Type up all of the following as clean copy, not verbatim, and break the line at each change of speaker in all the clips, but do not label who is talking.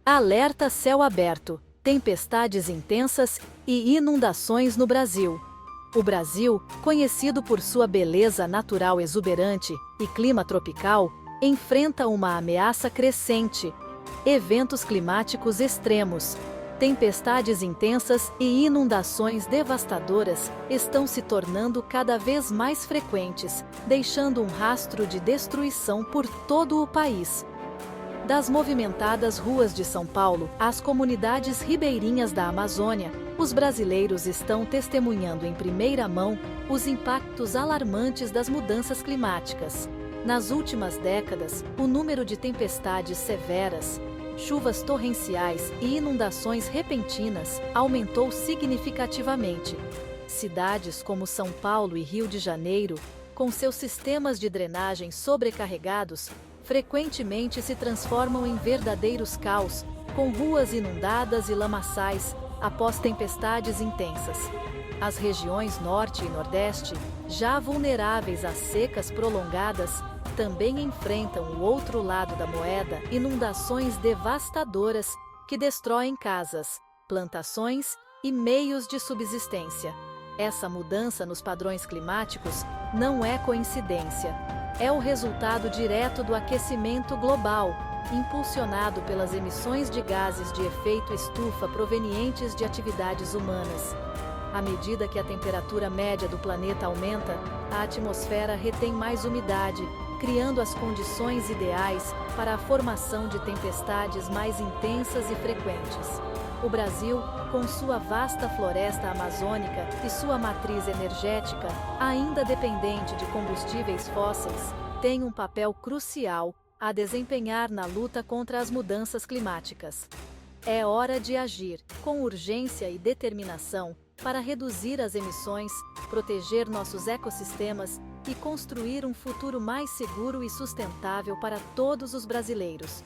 Alerta céu aberto, tempestades intensas e inundações no Brasil. O Brasil, conhecido por sua beleza natural exuberante e clima tropical, enfrenta uma ameaça crescente: eventos climáticos extremos. Tempestades intensas e inundações devastadoras estão se tornando cada vez mais frequentes, deixando um rastro de destruição por todo o país. Das movimentadas ruas de São Paulo às comunidades ribeirinhas da Amazônia, os brasileiros estão testemunhando em primeira mão os impactos alarmantes das mudanças climáticas. Nas últimas décadas, o número de tempestades severas, chuvas torrenciais e inundações repentinas aumentou significativamente. Cidades como São Paulo e Rio de Janeiro, com seus sistemas de drenagem sobrecarregados, frequentemente se transformam em verdadeiros caos, com ruas inundadas e lamaçais após tempestades intensas. As regiões Norte e Nordeste, já vulneráveis a secas prolongadas, também enfrentam o outro lado da moeda: inundações devastadoras que destroem casas, plantações e meios de subsistência. Essa mudança nos padrões climáticos não é coincidência. É o resultado direto do aquecimento global, impulsionado pelas emissões de gases de efeito estufa provenientes de atividades humanas. À medida que a temperatura média do planeta aumenta, a atmosfera retém mais umidade, criando as condições ideais para a formação de tempestades mais intensas e frequentes. O Brasil, com sua vasta floresta amazônica e sua matriz energética, ainda dependente de combustíveis fósseis, tem um papel crucial a desempenhar na luta contra as mudanças climáticas. É hora de agir, com urgência e determinação, para reduzir as emissões, proteger nossos ecossistemas e construir um futuro mais seguro e sustentável para todos os brasileiros.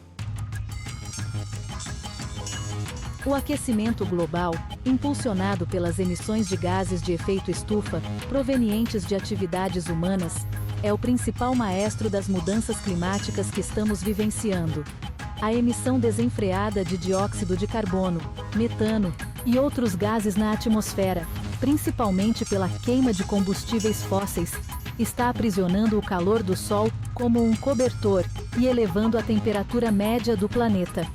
O aquecimento global, impulsionado pelas emissões de gases de efeito estufa provenientes de atividades humanas, é o principal maestro das mudanças climáticas que estamos vivenciando. A emissão desenfreada de dióxido de carbono, metano e outros gases na atmosfera, principalmente pela queima de combustíveis fósseis, está aprisionando o calor do Sol como um cobertor e elevando a temperatura média do planeta.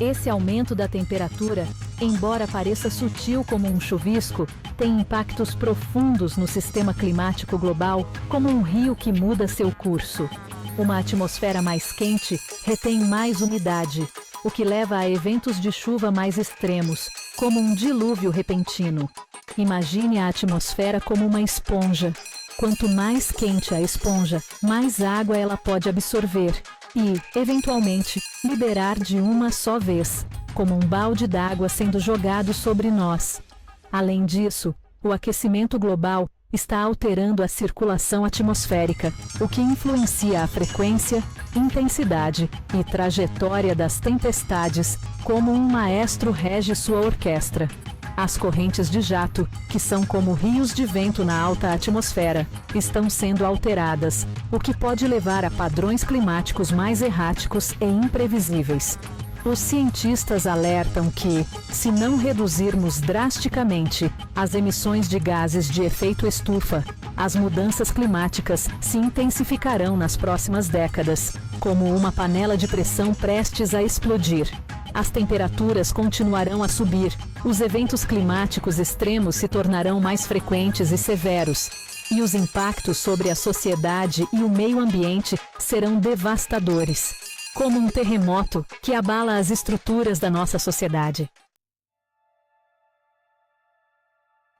Esse aumento da temperatura, embora pareça sutil como um chuvisco, tem impactos profundos no sistema climático global, como um rio que muda seu curso. Uma atmosfera mais quente retém mais umidade, o que leva a eventos de chuva mais extremos, como um dilúvio repentino. Imagine a atmosfera como uma esponja. Quanto mais quente a esponja, mais água ela pode absorver e, eventualmente, liberar de uma só vez, como um balde d'água sendo jogado sobre nós. Além disso, o aquecimento global está alterando a circulação atmosférica, o que influencia a frequência, intensidade e trajetória das tempestades, como um maestro rege sua orquestra. As correntes de jato, que são como rios de vento na alta atmosfera, estão sendo alteradas, o que pode levar a padrões climáticos mais erráticos e imprevisíveis. Os cientistas alertam que, se não reduzirmos drasticamente as emissões de gases de efeito estufa, as mudanças climáticas se intensificarão nas próximas décadas, como uma panela de pressão prestes a explodir. As temperaturas continuarão a subir, os eventos climáticos extremos se tornarão mais frequentes e severos, e os impactos sobre a sociedade e o meio ambiente serão devastadores, como um terremoto que abala as estruturas da nossa sociedade.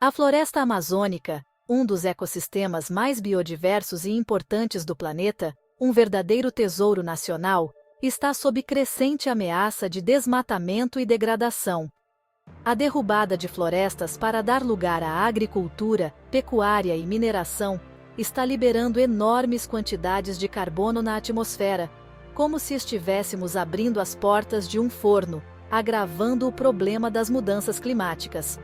A floresta amazônica, um dos ecossistemas mais biodiversos e importantes do planeta, um verdadeiro tesouro nacional, está sob crescente ameaça de desmatamento e degradação. A derrubada de florestas para dar lugar à agricultura, pecuária e mineração está liberando enormes quantidades de carbono na atmosfera, como se estivéssemos abrindo as portas de um forno, agravando o problema das mudanças climáticas.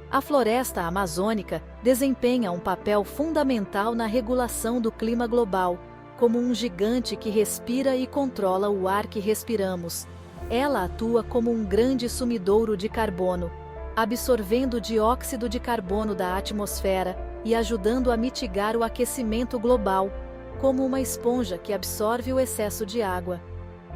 A floresta amazônica desempenha um papel fundamental na regulação do clima global, como um gigante que respira e controla o ar que respiramos. Ela atua como um grande sumidouro de carbono, absorvendo o dióxido de carbono da atmosfera e ajudando a mitigar o aquecimento global, como uma esponja que absorve o excesso de água.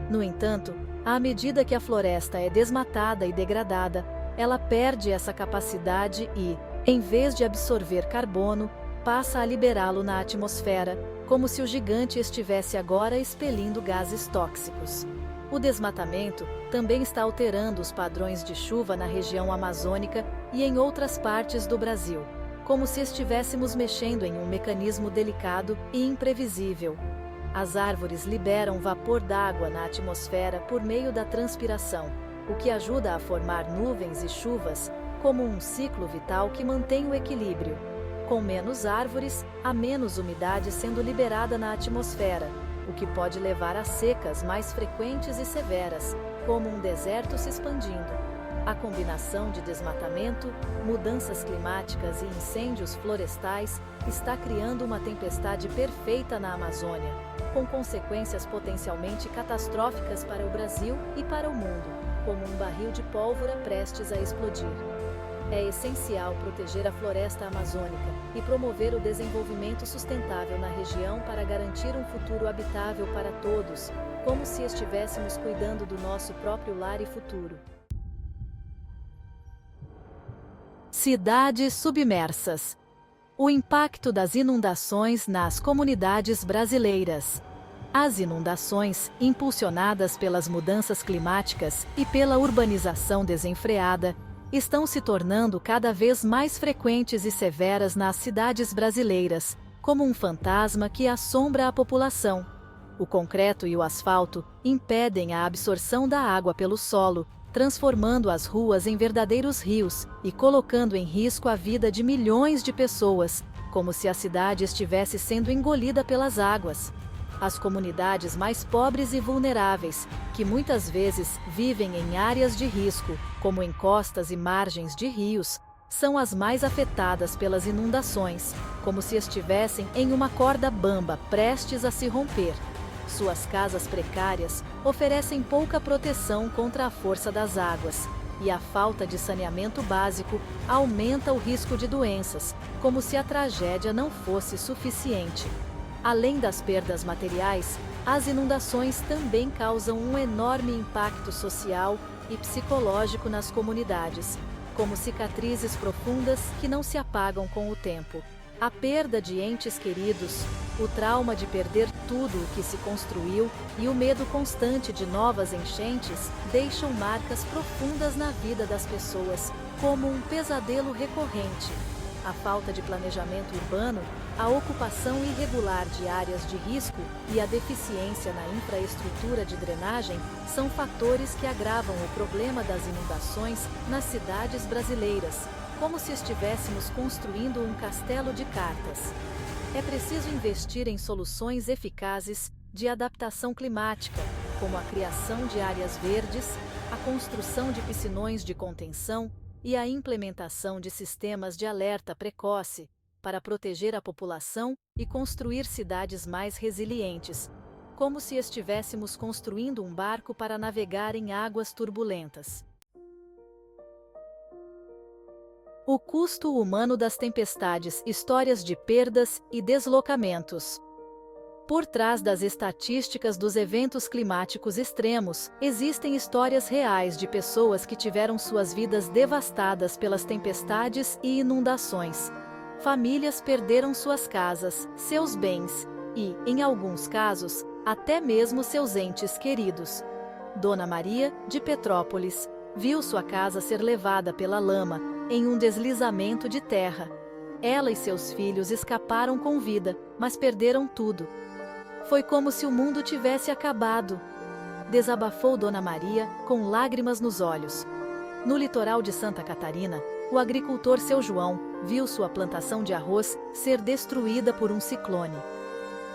No entanto, à medida que a floresta é desmatada e degradada, ela perde essa capacidade e, em vez de absorver carbono, passa a liberá-lo na atmosfera, como se o gigante estivesse agora expelindo gases tóxicos. O desmatamento também está alterando os padrões de chuva na região amazônica e em outras partes do Brasil, como se estivéssemos mexendo em um mecanismo delicado e imprevisível. As árvores liberam vapor d'água na atmosfera por meio da transpiração, o que ajuda a formar nuvens e chuvas, como um ciclo vital que mantém o equilíbrio. Com menos árvores, há menos umidade sendo liberada na atmosfera, o que pode levar a secas mais frequentes e severas, como um deserto se expandindo. A combinação de desmatamento, mudanças climáticas e incêndios florestais está criando uma tempestade perfeita na Amazônia, com consequências potencialmente catastróficas para o Brasil e para o mundo, como um barril de pólvora prestes a explodir. É essencial proteger a floresta amazônica e promover o desenvolvimento sustentável na região para garantir um futuro habitável para todos, como se estivéssemos cuidando do nosso próprio lar e futuro. Cidades submersas. O impacto das inundações nas comunidades brasileiras. As inundações, impulsionadas pelas mudanças climáticas e pela urbanização desenfreada, estão se tornando cada vez mais frequentes e severas nas cidades brasileiras, como um fantasma que assombra a população. O concreto e o asfalto impedem a absorção da água pelo solo, transformando as ruas em verdadeiros rios e colocando em risco a vida de milhões de pessoas, como se a cidade estivesse sendo engolida pelas águas. As comunidades mais pobres e vulneráveis, que muitas vezes vivem em áreas de risco, como encostas e margens de rios, são as mais afetadas pelas inundações, como se estivessem em uma corda bamba prestes a se romper. Suas casas precárias oferecem pouca proteção contra a força das águas, e a falta de saneamento básico aumenta o risco de doenças, como se a tragédia não fosse suficiente. Além das perdas materiais, as inundações também causam um enorme impacto social e psicológico nas comunidades, como cicatrizes profundas que não se apagam com o tempo. A perda de entes queridos, o trauma de perder tudo o que se construiu e o medo constante de novas enchentes deixam marcas profundas na vida das pessoas, como um pesadelo recorrente. A falta de planejamento urbano, a ocupação irregular de áreas de risco e a deficiência na infraestrutura de drenagem são fatores que agravam o problema das inundações nas cidades brasileiras, como se estivéssemos construindo um castelo de cartas. É preciso investir em soluções eficazes de adaptação climática, como a criação de áreas verdes, a construção de piscinões de contenção e a implementação de sistemas de alerta precoce, para proteger a população e construir cidades mais resilientes, como se estivéssemos construindo um barco para navegar em águas turbulentas. O custo humano das tempestades, histórias de perdas e deslocamentos. Por trás das estatísticas dos eventos climáticos extremos, existem histórias reais de pessoas que tiveram suas vidas devastadas pelas tempestades e inundações. Famílias perderam suas casas, seus bens e, em alguns casos, até mesmo seus entes queridos. Dona Maria, de Petrópolis, viu sua casa ser levada pela lama, em um deslizamento de terra. Ela e seus filhos escaparam com vida, mas perderam tudo. Foi como se o mundo tivesse acabado. Desabafou Dona Maria, com lágrimas nos olhos. No litoral de Santa Catarina, o agricultor Seu João viu sua plantação de arroz ser destruída por um ciclone.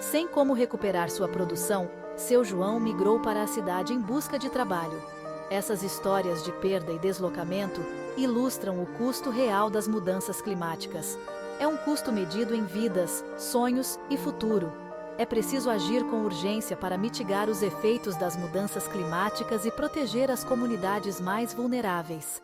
Sem como recuperar sua produção, Seu João migrou para a cidade em busca de trabalho. Essas histórias de perda e deslocamento ilustram o custo real das mudanças climáticas. É um custo medido em vidas, sonhos e futuro. É preciso agir com urgência para mitigar os efeitos das mudanças climáticas e proteger as comunidades mais vulneráveis.